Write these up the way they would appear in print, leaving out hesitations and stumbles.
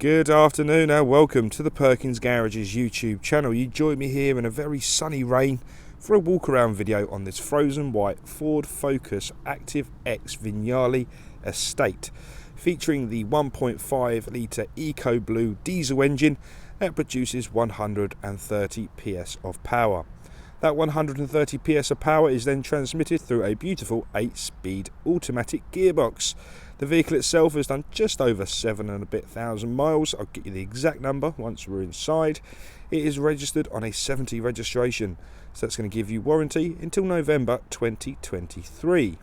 Good afternoon and welcome to the Perkins Garages YouTube channel. You join me here in a very sunny rain for a walk around video on this frozen white Ford Focus Active X Vignale estate, featuring the 1.5 litre Eco Blue diesel engine that produces 130 PS of power. That 130 PS of power is then transmitted through a beautiful 8-speed automatic gearbox. The vehicle itself has done just over 7,000 miles. I'll get you the exact number once we're inside. It is registered on a 70 registration, so that's going to give you warranty until November 2023.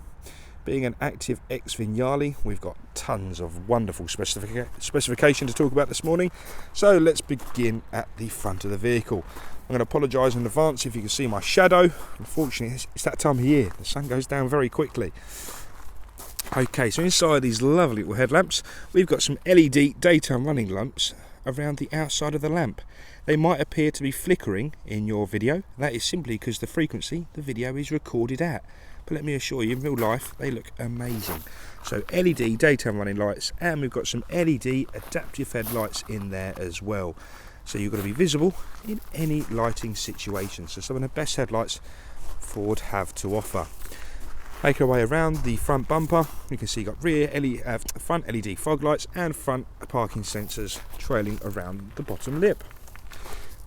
Being an Active X Vignale, we've got tons of wonderful specification to talk about this morning. So let's begin at the front of the vehicle. I'm going to apologise in advance if you can see my shadow. Unfortunately, it's that time of year. The sun goes down very quickly. Okay, so inside these lovely little headlamps, we've got some LED daytime running lamps around the outside of the lamp. They might appear to be flickering in your video. That is simply because the frequency the video is recorded at. But let me assure you, in real life, they look amazing. So LED daytime running lights, and we've got some LED adaptive headlights in there as well. So you're going to be visible in any lighting situation. So some of the best headlights Ford have to offer. Make our way around the front bumper. You can see you've got front LED fog lights and front parking sensors trailing around the bottom lip.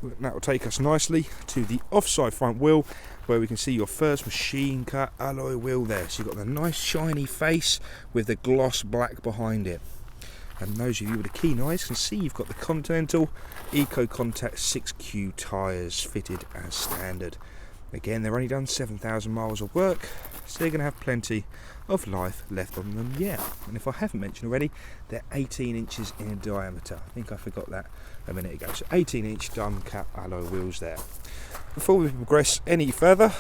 That will take us nicely to the offside front wheel, where we can see your first machine cut alloy wheel there. So you've got the nice shiny face with the gloss black behind it. And those of you with the keen eyes can see you've got the Continental Eco Contact 6Q tyres fitted as standard. Again, they've only done 7,000 miles of work, so they're going to have plenty of life left on them yet. And if I haven't mentioned already, they're 18 inches in diameter. I think I forgot that a minute ago. So 18-inch dun cap alloy wheels there. Before we progress any further,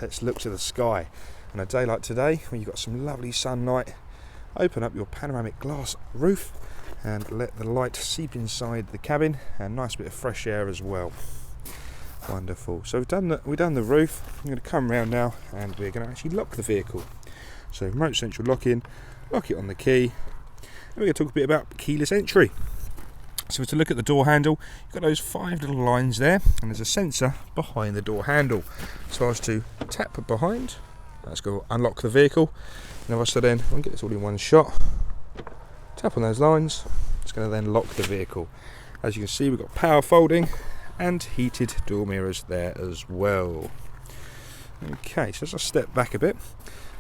let's look to the sky. On a day like today, when you've got some lovely sunlight, open up your panoramic glass roof and let the light seep inside the cabin, and nice bit of fresh air as well. Wonderful. So we've done the roof. I'm going to come around now and we're going to actually lock the vehicle. So remote central lock-in, lock it on the key, and we're going to talk a bit about keyless entry. So to look at the door handle, you've got those 5 little lines there, and there's a sensor behind the door handle. So as to tap behind, that's going to unlock the vehicle. And if I said then, I'll get this all in one shot, tap on those lines, it's going to then lock the vehicle. As you can see, we've got power folding and heated door mirrors there as well. Okay, so as I step back a bit,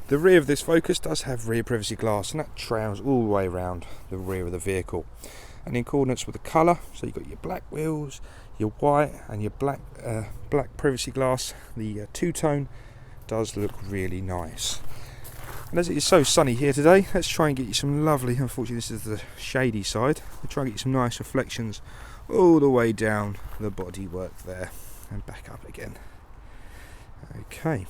the rear of this Focus does have rear privacy glass, and that trails all the way around the rear of the vehicle. And in accordance with the colour, so you've got your black wheels, your white and your black privacy glass, the two-tone does look really nice. And as it is so sunny here today, let's try and get you some lovely, unfortunately this is the shady side, we'll try and get you some nice reflections all the way down the bodywork there and back up again. Okay,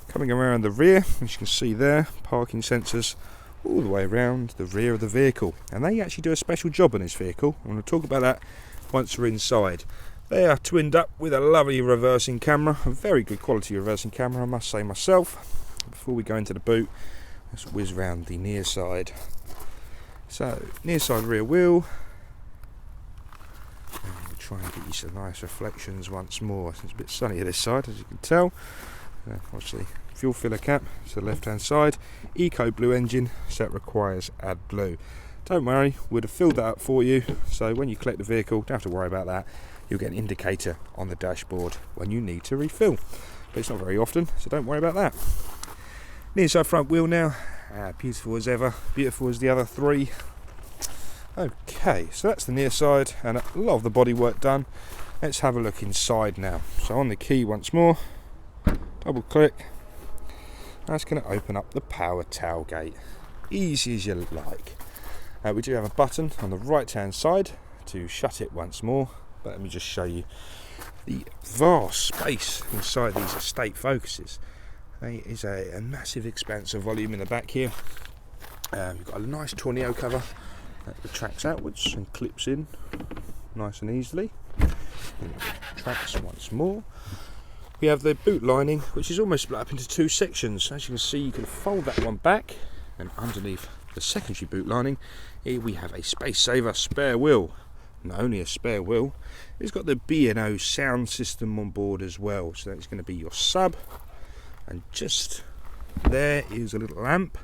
coming around the rear, as you can see there, parking sensors all the way around the rear of the vehicle, and they actually do a special job on this vehicle. I'm going to talk about that once we're inside. They are twinned up with a lovely reversing camera, a very good quality reversing camera I must say myself. Before we go into the boot, let's whiz round the near side. So near side rear wheel, and we'll try and get you some nice reflections once more. It's a bit sunny this side, as you can tell. Obviously fuel filler cap to the left hand side, Eco Blue engine, so it requires AdBlue. Don't worry, we'd have filled that up for you, so when you collect the vehicle, don't have to worry about that. You'll get an indicator on the dashboard when you need to refill, but it's not very often, so don't worry about that. Near side front wheel now, beautiful as ever, beautiful as the other three. Okay, so that's the near side and a lot of the bodywork done. Let's have a look inside now. So on the key once more, double click, that's going to open up the power tailgate, easy as you like. We do have a button on the right hand side to shut it once more, but let me just show you the vast space inside these estate Focuses. There is a massive expanse of volume in the back here. You've got a nice tornado cover that retracts outwards and clips in nice and easily. And retracts once more. We have the boot lining, which is almost split up into two sections. As you can see, you can fold that one back, and underneath the secondary boot lining Here we have a space saver spare wheel. Not only a spare wheel, it's got the B&O sound system on board as well. So that's going to be your sub, and just there is a little amp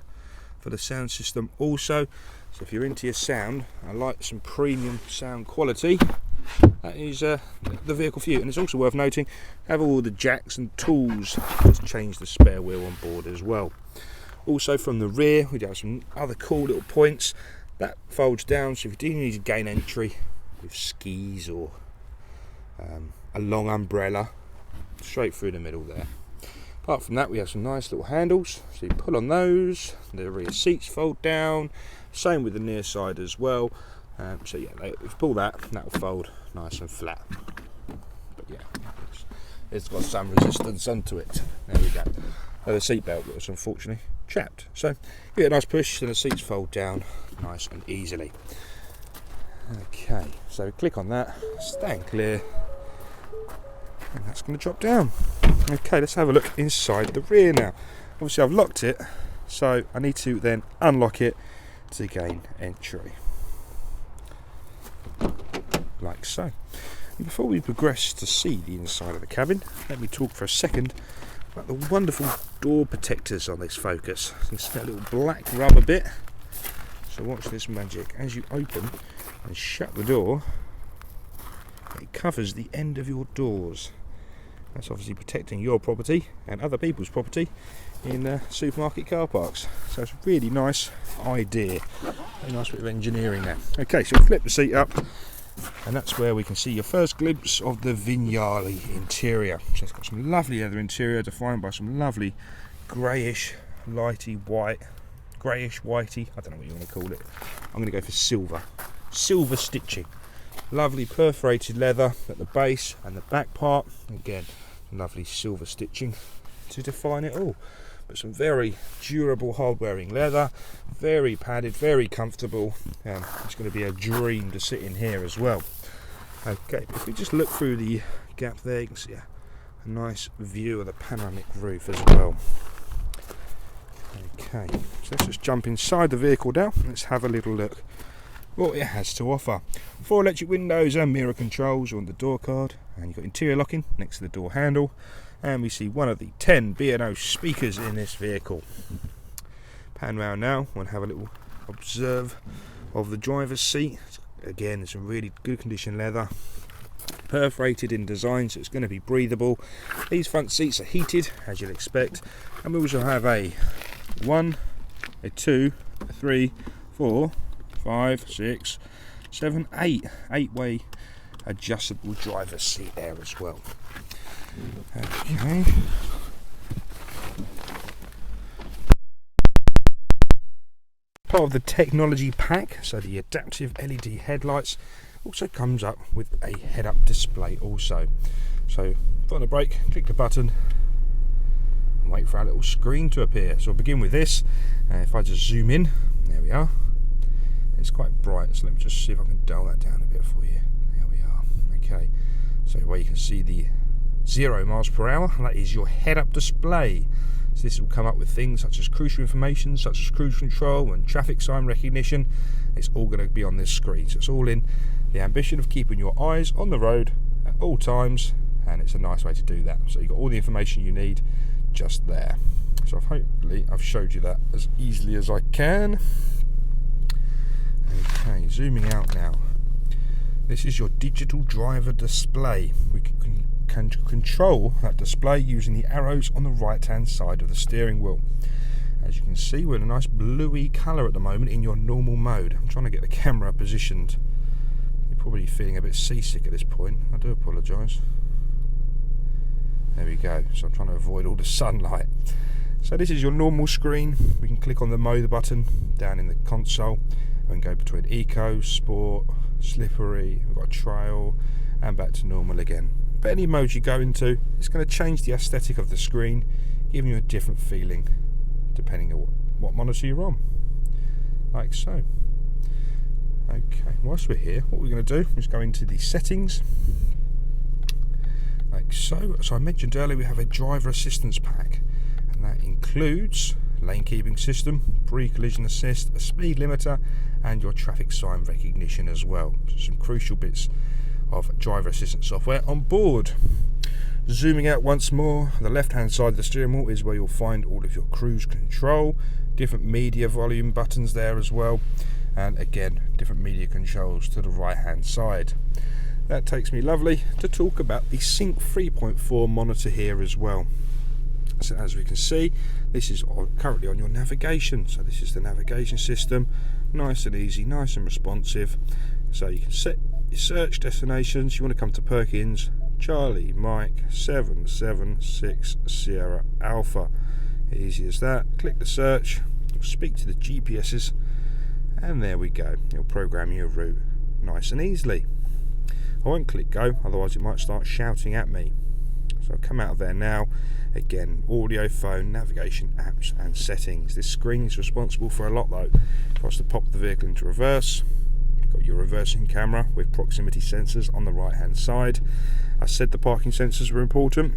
for the sound system also. So if you're into your sound and like some premium sound quality, that is the vehicle for you. And it's also worth noting, have all the jacks and tools to change the spare wheel on board as well. Also from the rear, we do have some other cool little points that folds down. So if you do need to gain entry with skis or a long umbrella, straight through the middle there. Apart from that, we have some nice little handles, so you pull on those, the rear seats fold down, same with the near side as well. So yeah, if you pull that will fold nice and flat. But yeah, it's got some resistance onto it. There we go. The seat belt was unfortunately trapped. So you get a nice push and the seats fold down nice and easily. Okay, so click on that, stand clear, and that's going to drop down. Okay, let's have a look inside the rear now. Obviously I've locked it, so I need to then unlock it to gain entry. Like so. And before we progress to see the inside of the cabin, let me talk for a second about the wonderful door protectors on this Focus. You can see that little black rubber bit. So watch this magic. As you open and shut the door, it covers the end of your doors. That's obviously protecting your property and other people's property in supermarket car parks. So it's a really nice idea. A nice bit of engineering there. Okay, so flip the seat up, and that's where we can see your first glimpse of the Vignale interior. So it's got some lovely leather interior defined by some lovely greyish, lighty white, greyish whitey, I don't know what you want to call it. I'm going to go for silver. Silver stitching. Lovely perforated leather at the base and the back part. Again, lovely silver stitching to define it all. But some very durable hard-wearing leather, very padded, very comfortable. It's going to be a dream to sit in here as well. Okay, if we just look through the gap there, you can see a nice view of the panoramic roof as well. Okay, so let's just jump inside the vehicle now. Let's have a little look what it has to offer. 4 electric windows and mirror controls on the door card, and you've got interior locking next to the door handle, and we see one of the 10 B&O speakers in this vehicle. Pan round now and have a little observe of the driver's seat. Again, it's a really good condition leather, perforated in design, so it's going to be breathable. These front seats are heated, as you'd expect, and we also have a 1, a 2, a 3, 4, 5, 6, 7, 8 8-way adjustable driver's seat there as well. Okay. Part of the technology pack, so the adaptive LED headlights also comes up with a head-up display also. So put on the brake, click the button and wait for our little screen to appear. So I'll begin with this. If I just zoom in, there we are. It's quite bright, so let me just see if I can dull that down a bit for you. There we are. Okay, so where you can see the 0 miles per hour, that is your head-up display. So this will come up with things such as crucial information, such as cruise control and traffic sign recognition. It's all going to be on this screen. So it's all in the ambition of keeping your eyes on the road at all times, and it's a nice way to do that. So you've got all the information you need just there. So hopefully I've showed you that as easily as I can. Okay, zooming out now. This is your digital driver display. We can control that display using the arrows on the right hand side of the steering wheel. As you can see, we're in a nice bluey colour at the moment in your normal mode. I'm trying to get the camera positioned. You're probably feeling a bit seasick at this point. I do apologise. There we go. So I'm trying to avoid all the sunlight. So this is your normal screen. We can click on the mode button down in the console and go between eco, sport, slippery, we've got a trail, and back to normal again. But any mode you go into, it's going to change the aesthetic of the screen, giving you a different feeling depending on what monitor you're on. Like so. Okay, whilst we're here, what we're going to do is go into the settings. Like so. So I mentioned earlier we have a driver assistance pack, and that includes lane keeping system, pre-collision assist, a speed limiter, and your traffic sign recognition as well. So some crucial bits of driver assistance software on board. Zooming out once more, the left hand side of the steering wheel is where you'll find all of your cruise control, different media volume buttons there as well, and again different media controls to the right hand side. That takes me lovely to talk about the Sync 3.4 monitor here as well. So as we can see, this is currently on your navigation, so this is the navigation system, nice and easy, nice and responsive. So you can set your search destinations. You want to come to Perkins Charlie Mike 776 Sierra Alpha, easy as that. Click the search, you'll speak to the GPSs, and there we go, you'll program your route nice and easily. I won't click go, otherwise it might start shouting at me. So I'll come out of there now. Again, audio, phone, navigation, apps and settings. This screen is responsible for a lot though. If I was to pop the vehicle into reverse, you've got your reversing camera with proximity sensors on the right hand side. I said the parking sensors were important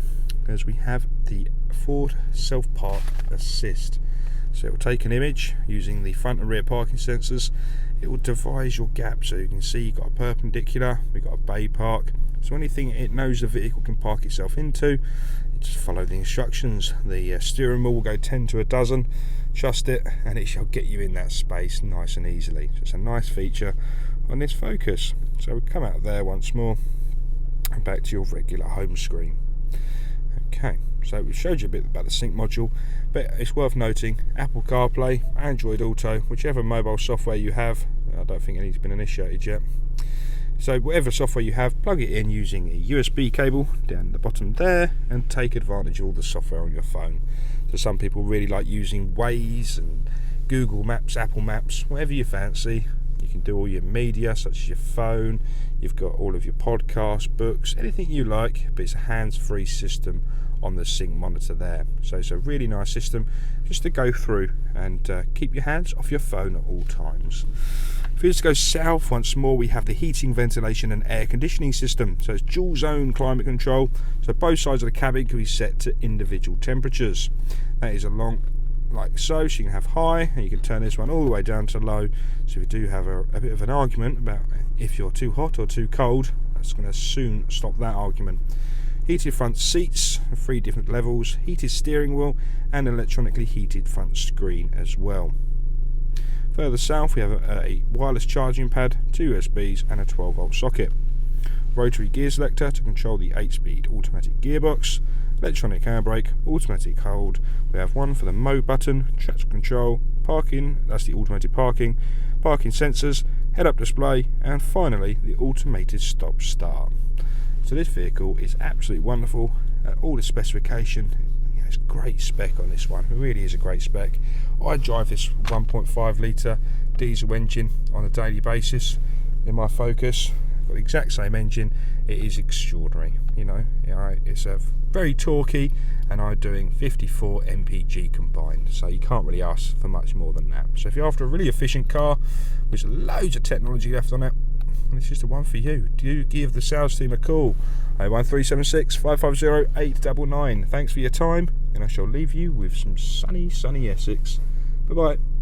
as we have the Ford Self Park Assist. So it will take an image using the front and rear parking sensors. It will devise your gap, so you can see you've got a perpendicular, we've got a bay park. So anything it knows the vehicle can park itself into, you just follow the instructions. The steering wheel will go 10 to a dozen, trust it, and it shall get you in that space nice and easily. So it's a nice feature on this Focus. So we'll come out of there once more and back to your regular home screen. Okay, so we showed you a bit about the Sync module, but it's worth noting Apple CarPlay, Android Auto, whichever mobile software you have. I don't think any's been initiated yet. So whatever software you have, plug it in using a USB cable down the bottom there and take advantage of all the software on your phone. So some people really like using Waze and Google Maps, Apple Maps, whatever you fancy. You can do all your media such as your phone, you've got all of your podcasts, books, anything you like, but it's a hands-free system on the Sync monitor there. So it's a really nice system just to go through and keep your hands off your phone at all times. If you just go south once more, we have the heating, ventilation and air conditioning system. So it's dual zone climate control, so both sides of the cabin can be set to individual temperatures. That is along like so you can have high, and you can turn this one all the way down to low. So if you do have a bit of an argument about if you're too hot or too cold, that's going to soon stop that argument. Heated front seats, 3 different levels, heated steering wheel and electronically heated front screen as well. Further south we have a wireless charging pad, 2 USBs and a 12-volt socket. Rotary gear selector to control the 8-speed automatic gearbox, electronic handbrake, automatic hold. We have one for the mode button, traction control, parking, that's the automated parking sensors, head-up display, and finally the automated stop start. So this vehicle is absolutely wonderful. All the specification, it's great spec on this one. It really is a great spec. I drive this 1.5 litre diesel engine on a daily basis in my Focus. Got the exact same engine. It is extraordinary, it's a very torquey, and I'm doing 54 mpg combined, so you can't really ask for much more than that. So if you're after a really efficient car with loads of technology left on it, it's just the one for you. Do give the sales team a call, 01376 550 899. Thanks for your time, and I shall leave you with some sunny Essex. Bye bye.